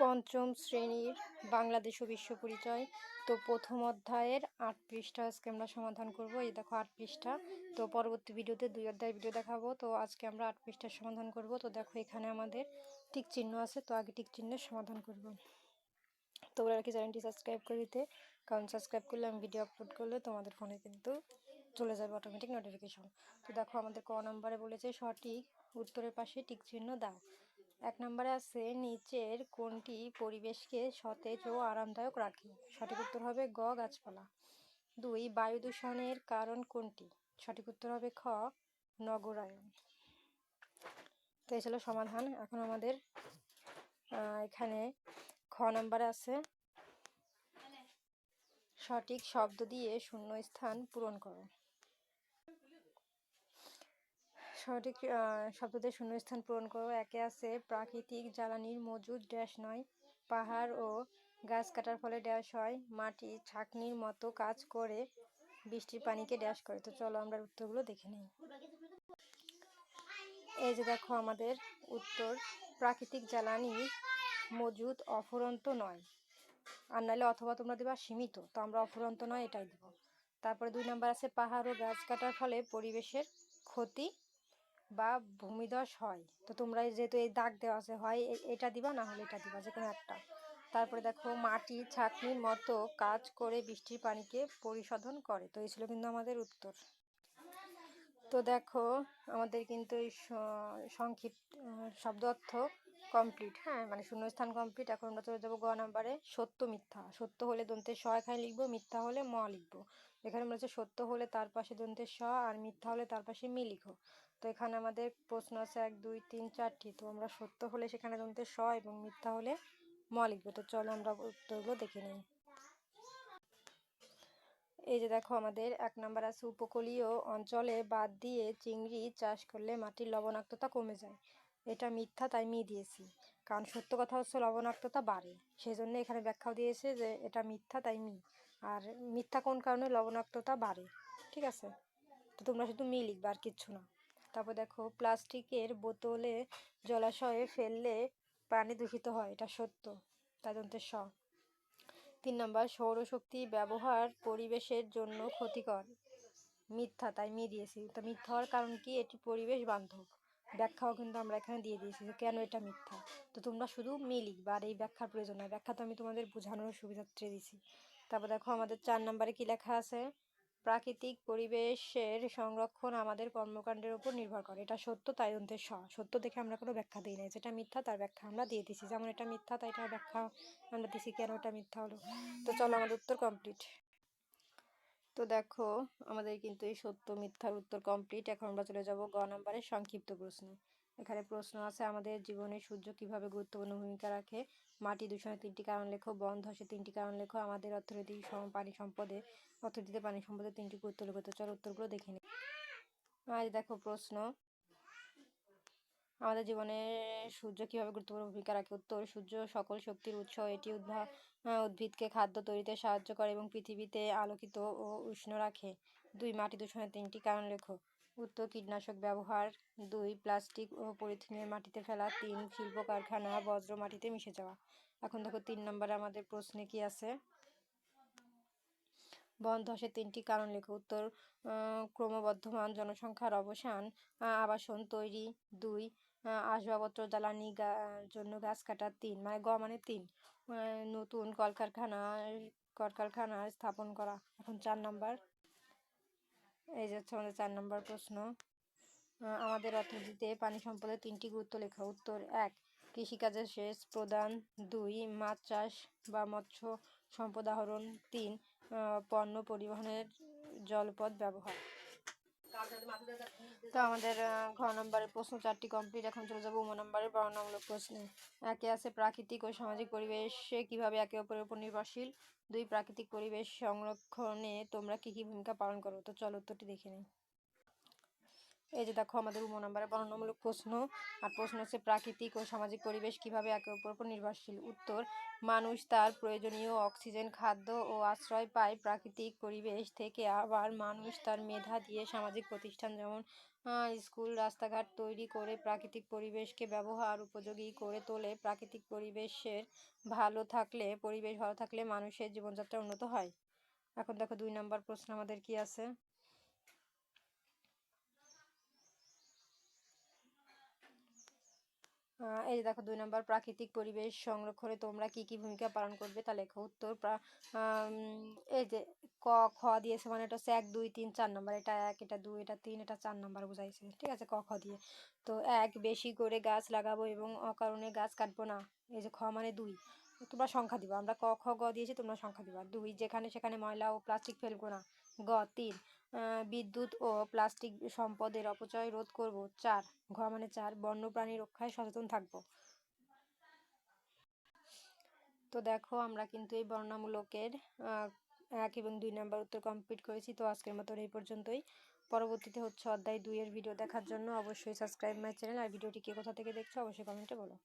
পঞ্চম শ্রেণীর বাংলাদেশ ও বিশ্ব পরিচয়। তো প্রথম অধ্যায়ের ৮ পৃষ্ঠা আজকে আমরা সমাধান করব। এই দেখো ৮ পৃষ্ঠা। তো পরবর্তী ভিডিওতে ২ অধ্যায়ের ভিডিও দেখাবো। তো আজকে আমরা ৮ পৃষ্ঠার সমাধান করব। তো দেখো এখানে আমাদের টিক চিহ্ন আছে, তো আগে টিক চিহ্নের সমাধান করব। তোমরা আর কি চ্যানেলটি সাবস্ক্রাইব করে দিতে, কারণ সাবস্ক্রাইব করলে আমি ভিডিও আপলোড করলে তোমাদের ফোনে কিন্তু চলে যাবে অটোমেটিক নোটিফিকেশন। তো দেখো আমাদের ক নম্বরে বলেছে সঠিক উত্তরের পাশে টিক চিহ্ন দাও। ১ নম্বরে আছে নিচের কোনটি পরিবেশকে সতেজ ও আরামদায়ক রাখে? সঠিক উত্তর হবে গ গাছপালা। ২ বায়ু দূষণের কারণ কোনটি? সঠিক উত্তর হবে খ নগরায়ন। তো এই ছিল সমাধান। এখন আমাদের এখানে খ নম্বরে আছে সঠিক শব্দ দিয়ে শূন্যস্থান পূরণ করো। সঠিক শব্দ দিয়ে শূন্যস্থান পূরণ করো। একে আছে প্রাকৃতিক জ্বালানির মজুদ ড্যাশ নয়, পাহাড় ও গাছ কাটার ফলে ড্যাশ হয়, মাটি ছাঁকনির মতো কাজ করে বৃষ্টির পানিকে ড্যাশ করে। তো চলো আমরা উত্তরগুলো দেখে নিই। এই যে দেখো আমাদের উত্তর, প্রাকৃতিক জ্বালানি মজুদ অফুরন্ত নয়, আর নাহলে অথবা তোমরা দেবা সীমিত, তো আমরা অফুরন্ত নয় এটাই দেব। তারপরে ২ নম্বর আছে পাহাড় ও গাছ কাটার ফলে পরিবেশের ক্ষতি বা ভূমিধস হয়। তো তোমরা যেহেতু এই দাগ দেওয়া আছে, হয় এটা দিবা না হলে এটা দিবা, যে কোনো একটা। তারপরে দেখো মাটি ছাঁকনির মতো কাজ করে বৃষ্টির পানিকে পরিশোধন করে। তো এই ছিল কিন্তু আমাদের উত্তর। তো দেখো আমাদের কিন্তু এই সংক্ষিপ্ত শব্দ অর্থ কমপ্লিট, হ্যাঁ, মানে শূন্যস্থান কমপ্লিট। এখন আমরা চলে যাবো গ নাম্বারে সত্য মিথ্যা। সত্য হলে দন্তের স এখানে লিখবো, মিথ্যা হলে ম লিখবো। এখানে বলেছে সত্য হলে তার পাশে দন্তের স, আর মিথ্যা হলে তার পাশে মি লিখো। তো এখানে আমাদের প্রশ্ন আছে ১ ২ ৩ ৪টি। তো আমরা সত্য হলে সেখানে দন্তের স এবং মিথ্যা হলে ম লিখবো। তো চলো আমরা উত্তরগুলো দেখে নিই। এই যে দেখো আমাদের ১ নাম্বার আছে উপকূলীয় অঞ্চলে বাদ দিয়ে চিংড়ি চাষ করলে মাটির লবণাক্ততা কমে যায়। এটা মিথ্যা, তাই মি দিয়েছি। কারণ সত্য কথা হচ্ছে লবণাক্ততা বাড়ে, সেই জন্য এখানে ব্যাখ্যাও দিয়েছে যে এটা মিথ্যা, তাই মি। আর মিথ্যা কোন কারণে লবণাক্ততা বাড়ে, ঠিক আছে? তো তোমরা শুধু মি লিখবে, আর কিচ্ছু না। তারপর দেখো প্লাস্টিকের বোতলে জলাশয়ে ফেললে পানি দূষিত হয়। এটা সত্য, তাই দন্তের স। ৩ নম্বর সৌরশক্তি ব্যবহার পরিবেশের জন্য ক্ষতিকর। মিথ্যা, তাই মি দিয়েছি। তো মিথ্যা হওয়ার কারণ কি? এটি পরিবেশ বান্ধব। ব্যাখ্যাও কিন্তু আমরা এখানে দিয়ে দিয়েছি যে কেন এটা মিথ্যা। তো তোমরা শুধু মি লিখবা, আর এই ব্যাখ্যার প্রয়োজন নয়। ব্যাখ্যা তো আমি তোমাদের বোঝানোর সুবিধার্থে দিয়েছি। তারপর দেখো আমাদের ৪ নম্বরে কি লেখা আছে? প্রাকৃতিক পরিবেশের সংরক্ষণ আমাদের কর্মকাণ্ডের উপর নির্ভর করে। এটা সত্য, তাই দন্তের স। সত্য দেখে আমরা কোনো ব্যাখ্যা দিই নাই, যেটা মিথ্যা তার ব্যাখ্যা আমরা দিয়ে দিছি। যেমন এটা মিথ্যা, তাই এটার ব্যাখ্যা আমরা দিছি কেন এটা মিথ্যা হলো। তো চলো আমাদের উত্তর কমপ্লিট। তো দেখো আমাদের কিন্তু এই সত্য মিথ্যার উত্তর কমপ্লিট। এখন আমরা চলে যাব গ নম্বরের সংক্ষিপ্ত প্রশ্ন। এখানে প্রশ্ন আছে আমাদের জীবনে সূর্য কিভাবে গুরুত্বপূর্ণ ভূমিকা রাখে? মাটি দূষণের ৩টি কারণ লেখো। বন ধসের ৩টি কারণ লেখো। আমাদের অর্থনীতিতে পানি সম্পদের 3টি গুরুত্ব লেখো। তো চলো উত্তরগুলো দেখে নিই। আজ দেখো প্রশ্ন, আমাদের জীবনে সূর্য কিভাবে গুরুত্বপূর্ণ ভূমিকা রাখে? উত্তর, সূর্য সকল শক্তির উৎস। এটি উদ্ভিদকে খাদ্য তৈরিতে সাহায্য করে এবং পৃথিবীতে আলোকিত ও উষ্ণ রাখে। ২ মাটি দূষণের 3টি কারণ লেখো। উত্তর, কীটনাশক ব্যবহার। ২ প্লাস্টিক ও পলিথিনের মাটিতে ফেলা। ৩ শিল্প কারখানা বজ্র মাটিতে মিশে যাওয়া। এখন দেখো ৩ নম্বরে আমাদের প্রশ্নে কি আছে? বন ধসের 3টি কারণ লেখো। উত্তর, ক্রমবর্ধমান জনসংখ্যার অবসান, আবাসন তৈরি। ২ আসবাবপত্র জ্বালানি জন্য গাছ কাটা। ৩ মানে গ মানে ৩ নতুন কলকারখানা স্থাপন করা। এখন ৪ নম্বর, এই যে হচ্ছে আমাদের ৪ নম্বর প্রশ্ন, আমাদের অর্থনীতিতে পানি সম্পদের 3টি গুরুত্ব লেখা। উত্তর, ১ কৃষিকাজের সেচ প্রদান। ২ মাছ চাষ বা মৎস্য সম্পদ আহরণ। ৩ পণ্য পরিবহনের জলপথ ব্যবহার। তো আমাদের ঘ নম্বরের প্রশ্ন 4টি কমপ্লিট। এখন চলে যাবো ম নম্বরের বর্ণনামূলক প্রশ্নে। একে আছে প্রাকৃতিক ও সামাজিক পরিবেশে কিভাবে একে অপরের উপর নির্ভরশীল। ২ প্রাকৃতিক পরিবেশ সংরক্ষণে তোমরা কি কি ভূমিকা পালন করো? তো চলো উত্তরটি দেখে নিই। এই যে দেখো আমাদের নাম্বারে বর্ণনামূলক প্রশ্ন, আর প্রশ্ন হচ্ছে প্রাকৃতিক ও সামাজিক পরিবেশ কিভাবে একে অপরের উপর নির্ভরশীল। উত্তর, মানুষ তার প্রয়োজনীয় অক্সিজেন, খাদ্য ও আশ্রয় পায় প্রাকৃতিক পরিবেশ থেকে। আবার মানুষ তার মেধা দিয়ে সামাজিক প্রতিষ্ঠান যেমন স্কুল, রাস্তাঘাট তৈরি করে প্রাকৃতিক পরিবেশকে ব্যবহার উপযোগী করে তোলে। প্রাকৃতিক পরিবেশ ভালো থাকলে মানুষের জীবনযাত্রা উন্নত হয়। এখন দেখো 2 নম্বর প্রশ্ন আমাদের কি আছে। এই যে দেখো 2 নম্বর, প্রাকৃতিক পরিবেশ সংরক্ষণে তোমরা কি কি ভূমিকা পালন করবে তা লেখো। উত্তর, এই যে ক খ দিয়েছে, মানে এটা হচ্ছে 1 2 3 4 নম্বর, এটা 1, এটা 2, এটা 3, এটা 4 নম্বর বুঝাইছে, ঠিক আছে, ক খ দিয়ে। তো 1, বেশি করে গাছ লাগাবো এবং অকারণে গাছ কাটবো না। এই যে খ মানে 2, তোমরা সংখ্যা দিবা, আমরা ক খ গ দিয়েছি, তোমরা সংখ্যা দিবা। 2, যেখানে সেখানে ময়লা ও প্লাস্টিক ফেলবো না। গ 3, বিদ্যুৎ ও প্লাস্টিক সম্পদের অপচয় রোধ করব। 4, ঘ মানে 4, বন্যপ্রাণী রক্ষায় সচেতন থাকবো। তো দেখো আমরা কিন্তু এই বর্ণনামূলকের 1 এবং 2 নাম্বার উত্তর কমপ্লিট করেছি। তো আজকের মতো এই পর্যন্তই। পরবর্তীতে হচ্ছে অধ্যায় 2 এর ভিডিও দেখার জন্য অবশ্যই সাবস্ক্রাইব মাই চ্যানেল, আর ভিডিওটি কে কোথা থেকে দেখছো অবশ্যই কমেন্টে বলো।